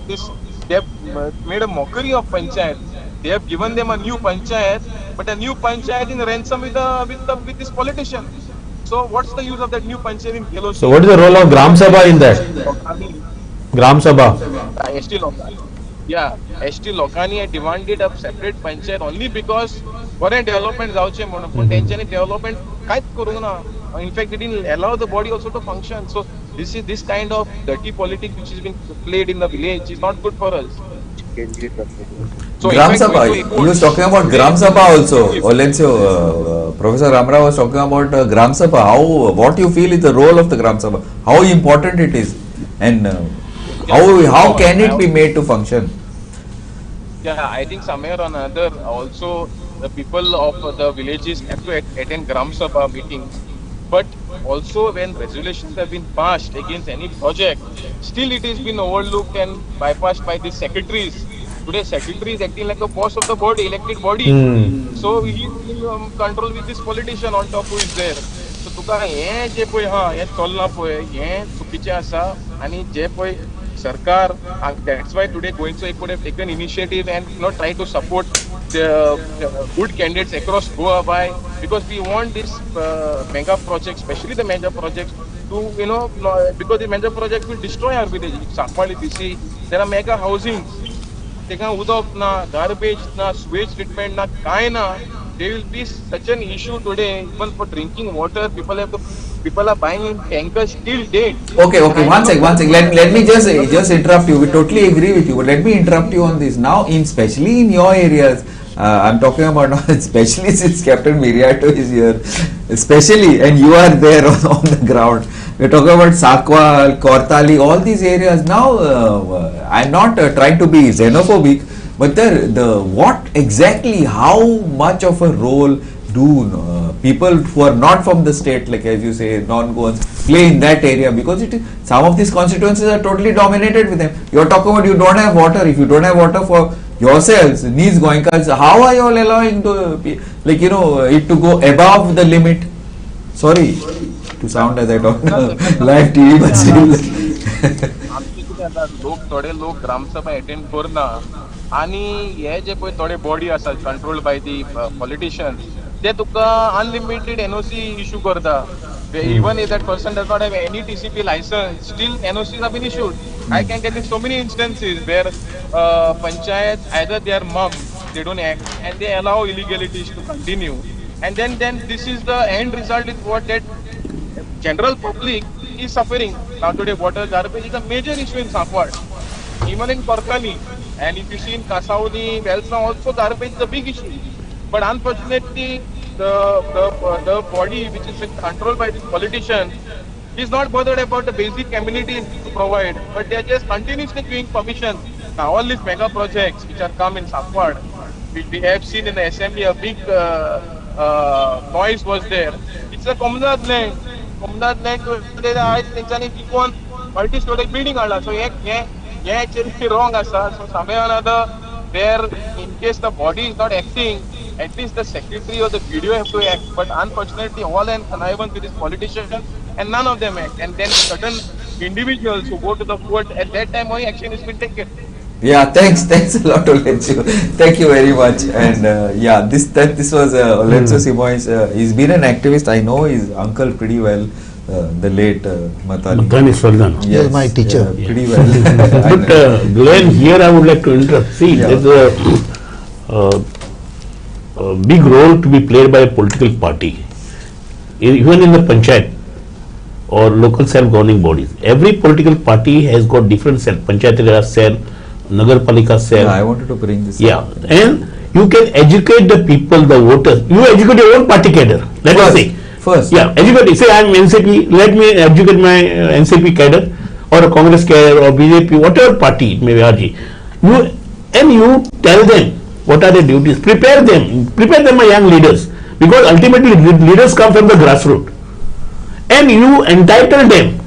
this, they have made a mockery of panchayat. They have given them a new panchayat, but a new panchayat in ransom with this politician. So what's the use of that new panchayat in Kelosi? So what is the role of Gram Sabha in that? Gram Sabha? ST Lokani. Yeah, ST Lokani had demanded a separate panchayat only because foreign development जावचे म्हणून पण त्यांच्यानी development काहीच करू ना. In fact, they didn't allow the body also to function. So this kind of dirty politics which has been played in the village is not good for us. So in Gram fact, Sabha, going to he was talking about Gram Sabha also. Olencio, Professor Ramrao was talking about Gram Sabha. What you feel is the role of the Gram Sabha? How important it is, and how can it be made to function? Yeah, I think somewhere or another also the people of the villages have to attend Gram Sabha meetings. But also when resolutions have been passed against any project, still it has been overlooked and bypassed by the secretaries. Today secretary is acting like a boss of the body, elected body. So he is in control with this politician on top who is there. So तुका हे जे पळय हे चलना पळय हे चुकीचे आसा आणि जे पळय सरकार that's why today Goenka could have taken initiative and try to support the good candidates across Goa because we want this mega project, especially the mega projects to because the mega projects will destroy our village. Sakpal, if you see, there are mega housings. Teka udok na, garbage na, sewage treatment na, kai na. There will be such an issue today, even for drinking water. People are buying in tankers till date. Okay. One sec. Let me just interrupt you. We totally agree with you, but let me interrupt you on this now. Especially in your areas, I'm talking about now, especially since Captain Miriato is here, especially, and you are there on the ground. We're talking about Sakwal, Kortali, all these areas. Now, I'm not trying to be xenophobic, but what exactly, how much of a role do people who are not from the state, like as you say, non-Goans, play in that area? Because some of these constituencies are totally dominated with them. You're talking about you don't have water. If you don't have water for yourselves, these Goenkas, how are you all allowing it to go above the limit? Sorry to sound as I talk live TV, but still. थोडे लोक ग्रामसभा attend करना आणि हे जे पळय थोडे body आसा controlled by the politicians ते तुका unlimited NOC issue करता. Even if that person does not have any TCP license, still NOCs have been issued. I can get in so many instances where Panchayat, either they are mum, they don't act, and they allow illegalities to continue. And then this is the end result is what that general public is suffering. Now today water garbage is a major issue in Sakwad, even in Korkali. And if you see in Kasauli, Velsa also garbage is a big issue. But unfortunately, the body which is controlled by this politician is not bothered about the basic amenities to provide, but they are just continuously giving permission. Now all these mega projects which are come in Sakwad, we have seen in the assembly a big noise was there. It's a Komnath land. Komnath land त्यांच्यानी टिकून multi-story building काढला. So hey actually wrong asa. So somewhere or another, where in case the body is not acting, at least the secretary or the BDO have to act. But unfortunately, all are connivance with this politician, and none of them act. And then certain individuals who go to the court, at that time only action has been taken. Yeah, thanks a lot, Olencio. Thank you very much. And this was Olencio Simoes. He's been an activist. I know his uncle pretty well, the late Matali. Yes, my teacher. Pretty well. But Glenn, here I would like to interrupt. See, there's a big role to be played by a political party, even in the Panchayat or local self-governing bodies. Every political party has got different cell. Panchayat Raj cell, Nagar Palika cell. Yeah, I wanted to bring this up. And you can educate the people, the voters. You educate your own party cadre. Let us say. First. Yeah, educate. Say I am NCP. Let me educate my NCP cadre or a Congress cadre or BJP, whatever party it may be, RG. You tell them what are their duties. Prepare them my young leaders, because ultimately leaders come from the grassroots, and you entitle them.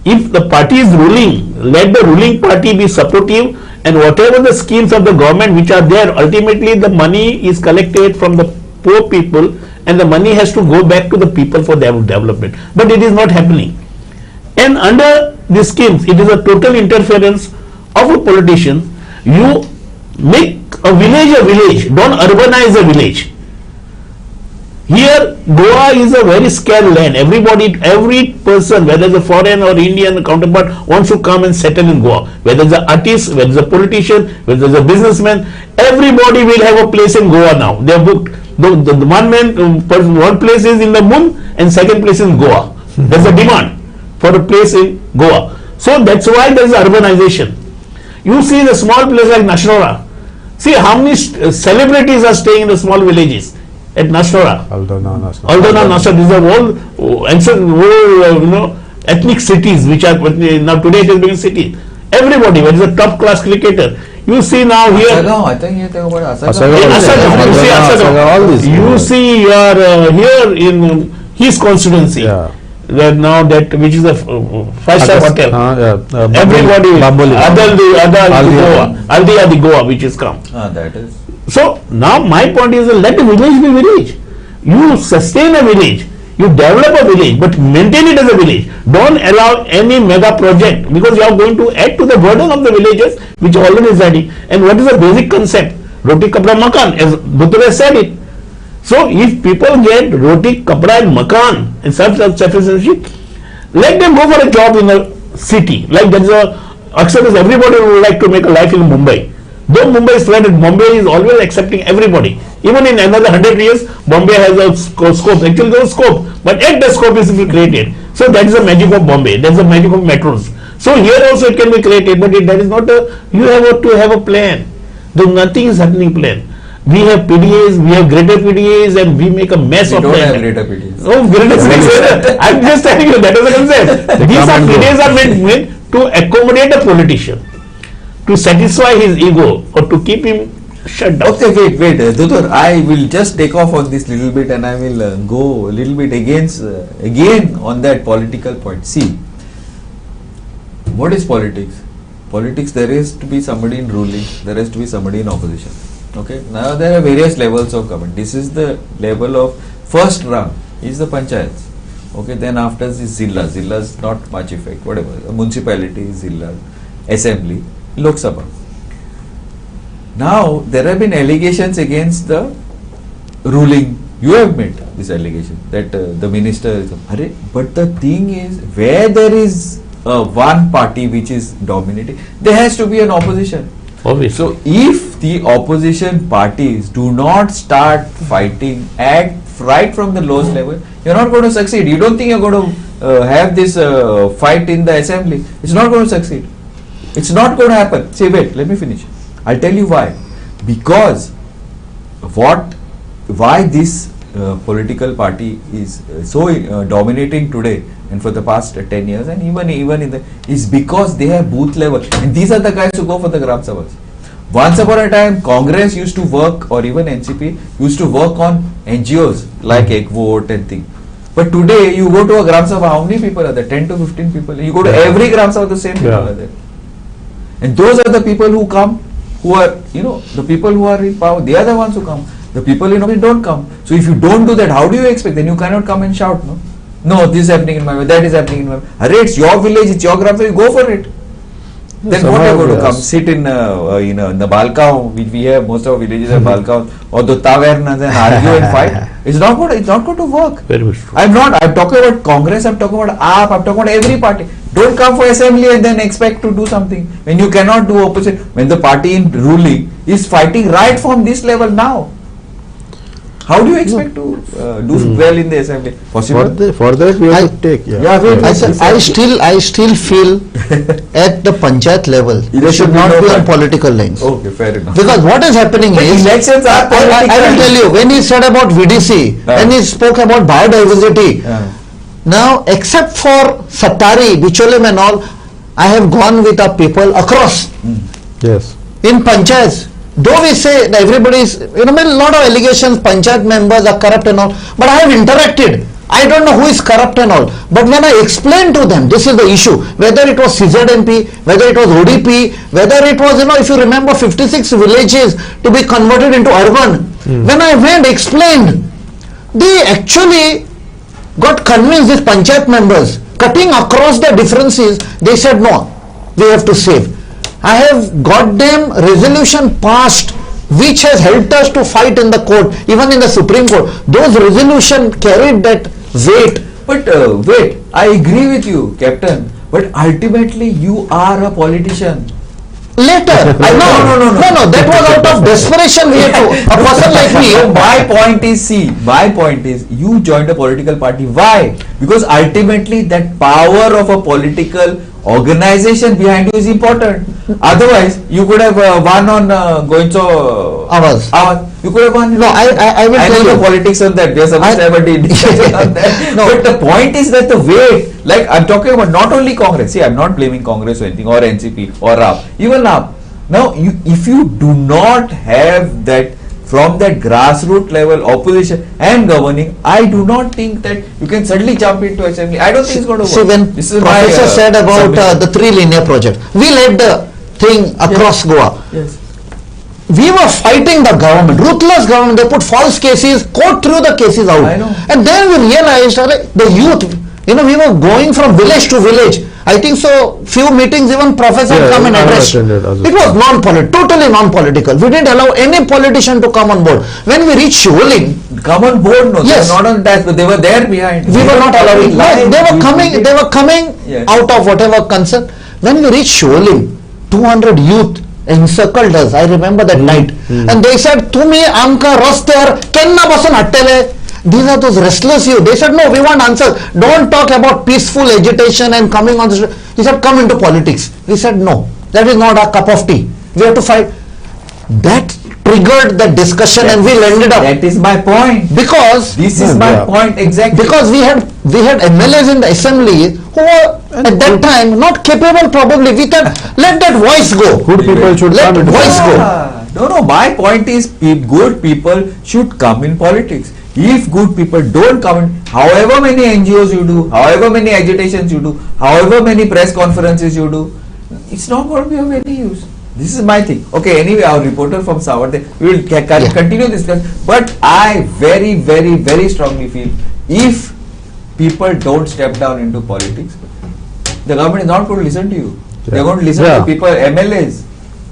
If the party is ruling, let the ruling party be supportive, and whatever the schemes of the government which are there, ultimately the money is collected from the poor people, and the money has to go back to the people for their development. But it is not happening. And under these schemes, it is a total interference of a politician. You make a village, don't urbanize a village. Here, Goa is a very scarce land. Every person, whether it's a foreign or Indian counterpart, wants to come and settle in Goa. Whether it's an artist, whether it's a politician, whether it's a businessman, everybody will have a place in Goa now. They are booked. One place is in the moon and second place is Goa. There's a demand. for a place in Goa. So that's why there is urbanization. You see the small place like Nashnora. See how many celebrities are staying in the small villages at Nashnora. Aldona, Nasra. Aldona, Nashnora, these are all ethnic cities which are now today it is being city. Everybody, whether is a top class cricketer. You see now here. Asagaon, I think you talk about Asagaon. In Asagaon. Asagaon, you see Asagaon. all these. You see you are here in his constituency. Yeah. That now that which is a five-star hotel. Everybody, Bamboli. Aldi Goa, which is come. That is. So now my point is let the village be village. You sustain a village, you develop a village, but maintain it as a village. Don't allow any mega project because you are going to add to the burden of the villages which already is ready. And what is the basic concept? Roti, kapda, makan, as Bhutto has said it. So if people get roti, kapda and makan and self-sufficiency, let them go for a job in a city. Like there is everybody would like to make a life in Mumbai. Though Mumbai is flooded, Bombay is always accepting everybody. Even in another 100 years, Bombay has a scope. Actually, there is scope, but yet the scope is created. So that is the magic of Bombay. That is the magic of metros. So here also it can be created, but that is not a. You have to have a plan. Though nothing is happening plan. We have PDAs, we have greater PDAs, and we make a mess of We don't plan. have greater PDAs. Oh, greater PDAs. I'm just telling you that is the concept. These are PDAs are meant to accommodate a politician, to satisfy his ego or to keep him shut down. Okay, wait, Dudur, I will just take off on this little bit and I will go a little bit again on that political point. See, what is politics? Politics, there is to be somebody in ruling, there has to be somebody in opposition. Okay, now there are various levels of government. This is the level of first rung is the panchayats. Okay, then after is Zilla. Zilla is not much effect, whatever. A municipality, Zilla, assembly, Lok Sabha. Now there have been allegations against the ruling. You have made this allegation that the minister is. But the thing is, where there is one party which is dominating, there has to be an opposition. Obviously. So if the opposition parties do not start fighting at right from the lowest level, you're not going to succeed. You don't think you're going to have this fight in the assembly. It's not going to succeed. It's not going to happen. Say, wait, let me finish. I'll tell you why. Because why this political party is so dominating today and for the past 10 years and even in the is because they have booth level, and these are the guys who go for the Gram Sabhas. Once upon a time, Congress used to work, or even NCP used to work on NGOs like Ek Vote and thing. But today, you go to a Gram Sabha, how many people are there? 10 to 15 people. You go to every Gram Sabha, the same people are there. And those are the people who come, who are, the people who are in power, they are the ones who come. The people in office don't come. So if you don't do that, how do you expect? Then you cannot come and shout, no? No, this is happening in my way, that is happening in my way. It's your village, it's your Gram Sabha, you go for it. Then what are you going to come? Sit in the Balkaon, which we have, most of our villages have Balkaon, or the tavernas and argue and fight. It's not going to work. Very much true. I'm talking about Congress, I'm talking about AAP, I'm talking about every party. Don't come for assembly and then expect to do something when you cannot do opposite, when the party in ruling is fighting right from this level now. How do you expect to do well in the assembly? Possible? For that we have to take. I still feel at the panchayat level There it should should be not no be on party. political lines. Okay, fair enough. Because what is happening But is, elections are political. I will tell you, when he said about VDC, when he spoke about biodiversity, now except for Satari, Bicholim and all, I have gone with our people across Yes. in panchayats. Though we say that everybody is, a lot of allegations, panchayat members are corrupt and all, but I have interacted. I don't know who is corrupt and all. But when I explained to them, this is the issue, whether it was CZMP, whether it was ODP, whether it was, if you remember 56 villages to be converted into urban, when I went, explained, they actually got convinced, these panchayat members, cutting across the differences, they said no, we have to save. I have got them resolution passed which has helped us to fight in the court, even in the Supreme Court. Those resolution carried that weight. But wait, I agree with you, Captain. But ultimately, you are a politician. Later, no, that was out of desperation. We had to, a person like me. So my point is, you joined a political party. Why? Because ultimately that power of a political organization behind you is important. Otherwise, you could have won on going so Hours. You could have won. No, I will I tell know you. the politics on that. We are supposed to have a discussion on that. No. But the point is that the weight, like I'm talking about not only Congress. See, I'm not blaming Congress or anything, or NCP or RAP, even RAP. Now, if you do not have that from that grassroots level opposition and governing, I do not think that you can suddenly jump into assembly. I don't think it's going to work. See, when This is Professor my, said about submission. the 3 linear project, we led the thing across Goa. Yes. We were fighting the government, ruthless government. They put false cases, court threw the cases out. I know. And then we realized the youth, we were going from village to village. I think so, few meetings even professor come and I address. attended as It well. was non-political, totally non-political. We didn't allow any politician to come on board. When we reached Sholing, Come on board, no, Yes. they were not on that, but they were there behind. we were not allowing. Live, They were coming Yes. out of whatever concern. When we reached Sholing, 200 youth encircled us. I remember that night. And they said, "Tumi amka rastyar kenna basun hattele." These are those restless youth. They said, "No, we want answers. Don't talk about peaceful agitation and coming on the street." He said, "Come into politics." We said, "No, that is not our cup of tea. We have to fight." That triggered the discussion and we landed up. That is my point. Because This is my point exactly. because we had MLAs in the assembly who were at that time not capable probably. We thought, let that voice go. Good people should Let come into voice go. No, my point is good people should come in politics. If good people don't come in, however many NGOs you do, however many agitations you do, however many press conferences you do, it's not going to be of any use. This is my thing. Okay, anyway, our reporter from Savarde, we will continue this discussion. But I very, very, very strongly feel if people don't step down into politics, the government is not going to listen to you. They are going to listen to people, MLAs.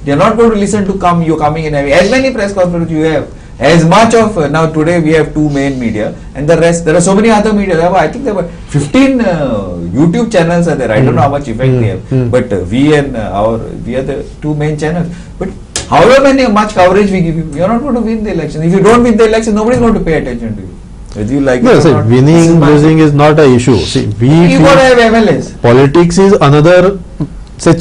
They are not going to listen to you coming in. As many press conferences you have, as much of now today we have 2 main media and the rest there are so many other media. I think there were 15 YouTube channels are there. I don't know how much effect they have, but we are the 2 main channels. But however much coverage we give you are not going to win the election. If you don't win the election, nobody is going to pay attention to you. Whether you like No, it or see, not. winning, losing is not an issue. See, You got to have MLS. politics is another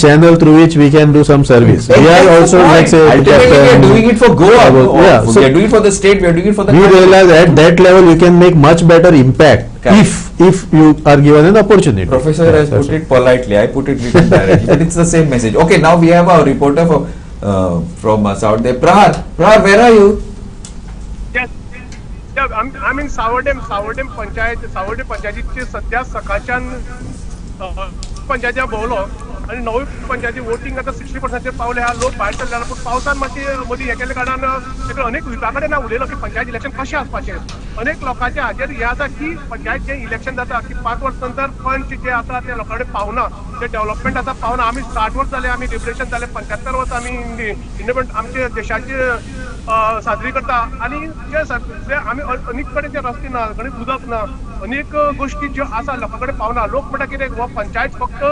channel through which we can do some service. We are also like say ultimately we are doing it for Goa. Yeah, so we are doing it for the state. We are doing it for the we country. realize at that level you can make much better impact Correct. if you are given an opportunity. Professor Yeah, has that's put it politely. I put it written directly, but it's the same message. Okay, now we have our reporter from South there. Prahar, where are you? Yes. Yeah, I'm in Savarde पंचायतीचे सध्या सकाळच्यान पंचायती भोवलो आणि 9 पंचायती voting आता 60% पावले हा लोक भायर सरले पूण पावसान मातशी मदीं हे केले कारणान अनेक विभागाकडे ना उलयलो की पंचायत इलेक्शन कशें आसपाचें अनेक लोकांचे हाजेर हे आसा की पंचायत जे इलेक्शन जाता की 5 वर्स नंतर पंच जे आसा ते लोकां कडेन पावना जे डेव्हलपमेंट आसा पावना आमी 60 वर्स जाले आमी लिबरेशन जाले 75 वर्स आमी इंडिपेंडंट आमचे देशाचे साजरी करता आणि जे आमी अनेक कडेन जे रस्ते ना गणित उदक ना अनेक गोष्टी ज्यो आसा लोकां कडेन पावना लोक म्हणटा कितें हो पंचायत फक्त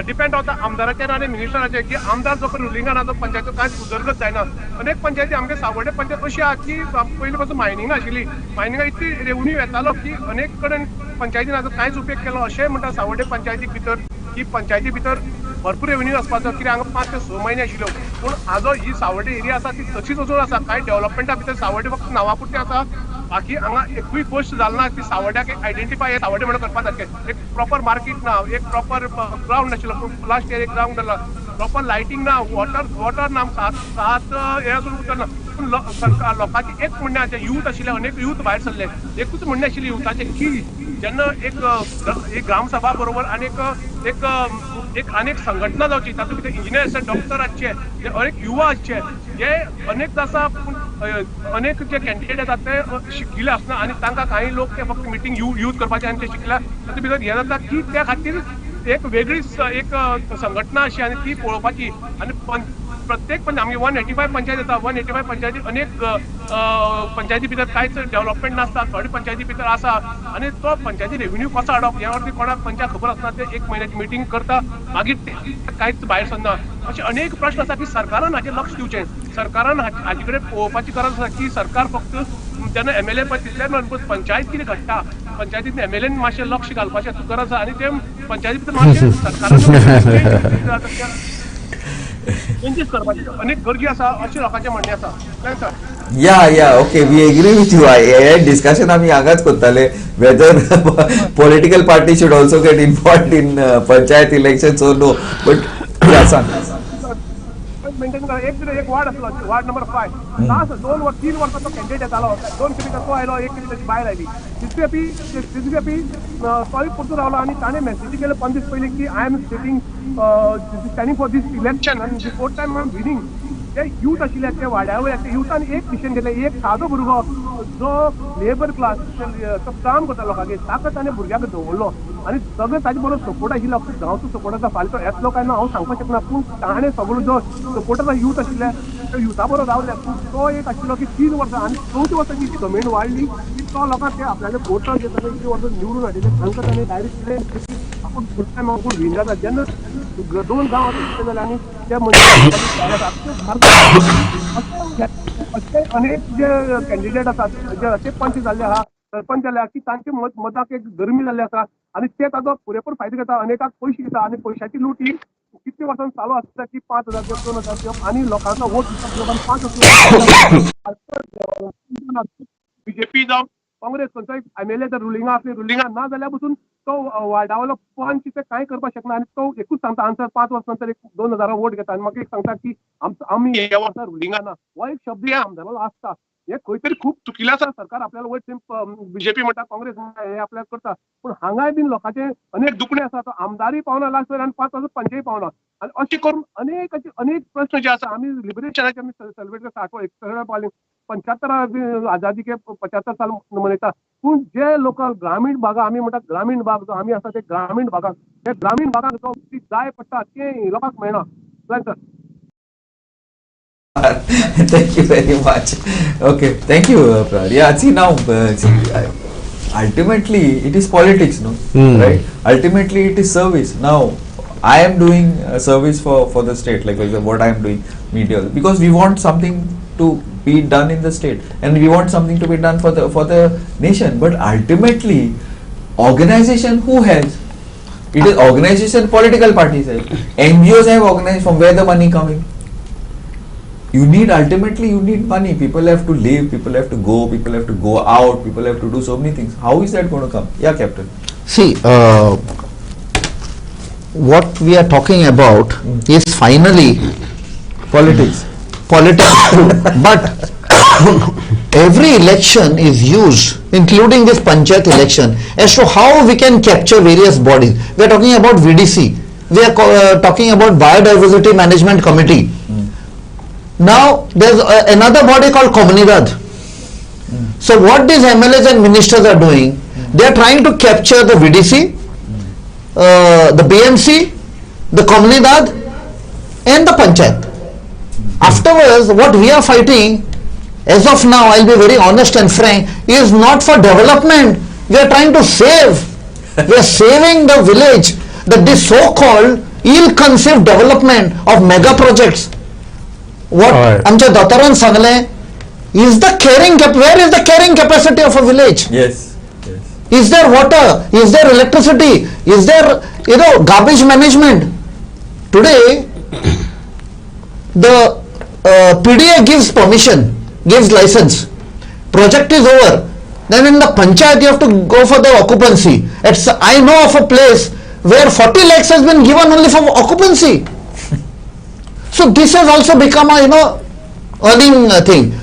डिपेंड रावता आमदाराचेर आनी मिनिस्टराचेर की आमदार जो रुलिंगान आसा पंचायतीचो कांयच उदरगत जायना अनेक पंचायती आमगे सावर्डे पंचायत अशी आहा की पयलीं पासून मायनिंग आशिल्ली मायनिंगा इतली रेवन्यू येतालो की अनेक कडेन पंचायतीन हाजो कांयच उपेग केलो अशेंय म्हणटा सावर्डे पंचायती भितर की पंचायती भितर भरपूर रेवन्यू आसपाचो कित्याक हांगा 5 ते 6 म्हयने आशिल्लो पूण हाजो ही सावर्डे एरिया आसा ती तशीच अजून आसा कांय डेव्हलपमेंटा भितर सावर्डे फक्त नांवा पुरती आसा बाकी हांगा एकूय गोश्ट जाल ना की सावर्ड्याक एक आयडेंटिफाय सावर्डे म्हणून करपा सारकें एक प्रॉपर मार्केट ना एक प्रॉपर ग्राउंड नाशिल्लो पूण लास्ट इयर एक ग्राउंड जालो प्रॉपर लायटींग ना वॉटर ना सात हे अजून उरना पूण लोकांची एक म्हणणें आसा यूथ आशिल्ले अनेक यूथ भायर सरले एकूच म्हणणें आशिल्लें युथाचें की जेन्ना एक ग्रामसभा बरोबर आनी एक अनेक संघटना जावची तातूंत भितर इंजिनियर आसचे डॉक्टर आसचे जे अनेक युवा आसचे जे अनेक आसा पूण अनेक जे कॅन्डिडेट आसात ते शिकिल्ले आसना आनी तांकां कांय लोक ते फक्त मिटींग यूज करपाचे आनी ते शिकल्या तातूंत भितर हें जाता की त्या खातीर एक वेगळीच एक संघटना अशी आनी ती पळोवपाची आनी प्रत्येक आमगे 185 पंचायत आसा 185 पंचायती अनेक पंचायती भितर कांयच डेव्हलपमेंट नासता थोडे पंचायती भितर आसा आनी तो पंचायती रेव्हेन्यू कसो हाडप ह्या वरती कोणाक पंचायत खबर आसना ते एक म्हयन्याची मिटींग करता मागीर कांयच भायर सरना अशे अनेक प्रश्न आसा की सरकारान हाचेर लक्ष दिवचें सरकारान हाचे कडेन पळोवपाची गरज आसा की सरकार फक्त जेन्ना MLA पद तितल्याच पंचायत कितें घडटा पंचायतींत MLAन मातशें लक्ष घालपाचें गरज आसा आनी ते पंचायती भितर मातशें सरकारान चेंजीस करपाचे अनेक गरजी आसा अशें लोकांचें म्हणणें आसा काय सर या okay we agree with you हे डिस्कशन आम्ही हांगाच करताले whether political party should also get involved in panchayat election so no but सांग मेंटेन करा एक वार्ड आसलो वार्ड नंबर 5 लास्ट 3 वर्साचो कॅन्डिडेट जालो 2 खेपी तो आयलो 1 खेपी ताची बायल आयली तिसरे खेपी सॉरी परतून रावलो आनी ताणें मॅसेजी केले 5 दीस पयलीं की I am standing for this election आनी fourth time I am winning जे यूथ आशिल्ले ते वाड्या वयल्या त्या युथान एक डिसिजन घेतलें एक सादो भुरगो जो लेबर क्लास तो काम करता लोकांगेर ताका ताणें भुरग्याक दवरलो आनी सगळें ताजे बरोबर सपोर्ट आशिल्लो गांवचो सपोर्ट आसा फाल्यां तो येतलो काय ना हांव सांगपाक शकना पूण ताणें सगळो जो सपोर्ट आसा यूथ आशिल्ले त्या युथा बरोबर रावले पूण तो एक आशिल्लो की 3 वर्सां आनी 4थ्या वर्साची ती गमेंट वाडली की तो लोकांक ते आपल्याले वोटां घेता 3 वर्सां निवडून हाडिल्ले तांकां ताणें डायरेक्ट आपूण फूल टायम आपूण विन जाता जेन्ना 2 गांव आसा जाल्यार आनी त्या अशे अनेक जे कॅन्डिडेट आसात जे पंच जाल्ले आहा सरपंच जाल्ले आहा की तांचे मताक एक गरमी जाल्ली आसा आनी ते ताचो पुरेपूर फायदो घेता अनेकाक पयशे दिता आनी पयशांची लूट ही कितल्या वर्सान चालू आसता की 5,000 दिवप 2,000 दिवप आनी लोकांचो वोट दिवप 5 बीजेपी जावं काँग्रेस खंयचोय MLA जर रुलिंगा ना जाल्यार पसून तो वार्डावयलो पंच ते कांय करपाक शकना आनी तो एकूच सांगता आन्सर 5 वर्सां नंतर 2,000 वोट घेता आनी म्हाका एक सांगता की आमी ह्या वर्सा रुलिंगा ना हो एक शब्द ह्या आमदारालो आसता हे खंय तरी खूब चुकिलें आसा सरकार आपल्याला वयर बीजेपी म्हणटा काँग्रेस म्हणटा हे आपल्याक करता पूण हांगाय बीन लोकांचे अनेक दुखणे आसा तो आमदारूय पावना लास्ट आनी 5 वर्सां पंचय पावना आनी अशें करून अनेक प्रश्न जे आसा आमी लिबरेशनाचे आमी सेलिब्रेट करता पावली 75 आजादी के 75 साल मनयता पूण जे लोक ग्रामीण भाग आमी म्हणटा ग्रामीण भाग जो आमी आसा ते ग्रामीण भागाक जो जाय पडटा ते लोकांक मेळना जाय sir Thank you very much. Okay, thank you, Prad. Yeah, see now, ultimately it is politics, no? Right? Ultimately it is service. Now, I am doing a service for the state, like what I am doing, media, because we want something to be done in the state, and we want something to be done for the nation. But ultimately, organization who has? It is organization, political parties have. NGOs have organized. From where the money coming? You need money. People have to live, people have to go out, people have to do so many things. How is that going to come? Yeah, Captain. See, what we are talking about is finally Politics. But every election is used, including this Panchayat election, as to how we can capture various bodies. We are talking about VDC. We are talking about Biodiversity Management Committee. Now there's another body called Comunidad. So what these MLAs and ministers are doing, they are trying to capture the VDC, the BMC, the Comunidad and the Panchayat. Afterwards, what we are fighting, as of now, I'll be very honest and frank, is not for development. We are trying to save. We are saving the village. That this so-called ill-conceived development of mega projects. What आमच्या दोतोरान सांगले is the carrying where is the carrying capacity of a village? Yes. Is there water? Is there electricity? Is there garbage management? Today the PDA gives permission, gives license, project is over, then in the panchayat you have to go for the occupancy. I know of a place where 40 lakhs has been given only for occupancy. So this has also become a earning thing.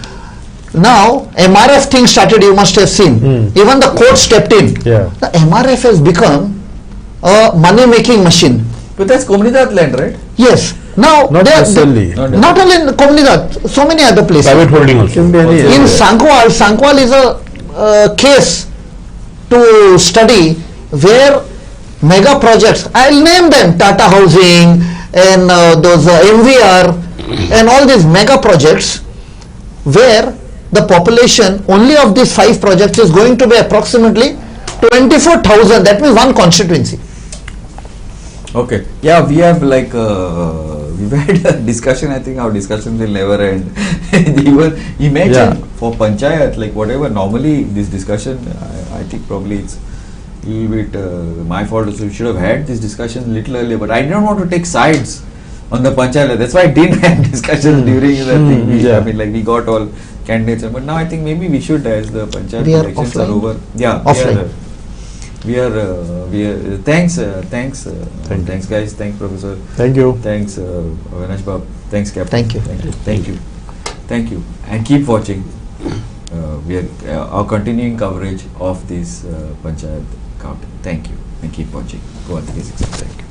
Now MRF thing started, you must have seen. Even the court stepped in. The MRF has become a money making machine. But that's Comunidad land, right? Yes. Now Not necessarily. Not only in Comunidad, so many other places. Private holding also. In Sankwal is a case to study where mega projects, I'll name them, Tata Housing and those MVR, and all these mega projects where the population only of these 5 projects is going to be approximately 24,000. That means one constituency. Okay. Yeah, we have like we've had a discussion. I think our discussion will never end. Even he mentioned for Panchayat, like whatever. Normally, this discussion, I think probably it's a little bit my fault. So we should have had this discussion a little earlier. But I didn't want to take sides on the Panchayat. That's why I didn't have discussion during the thing. I mean, like we got all candidates, but now I think maybe we should, as the Panchayat We are elections offline? are over. Yeah, Offline. we are thanks guys, thanks Professor, Thank you. thanks Avinash Bab, thanks Captain, Thank you. thank you, and keep watching we are our continuing coverage of this Panchayat counting. Thank you, and keep watching Go on 360. Thank you.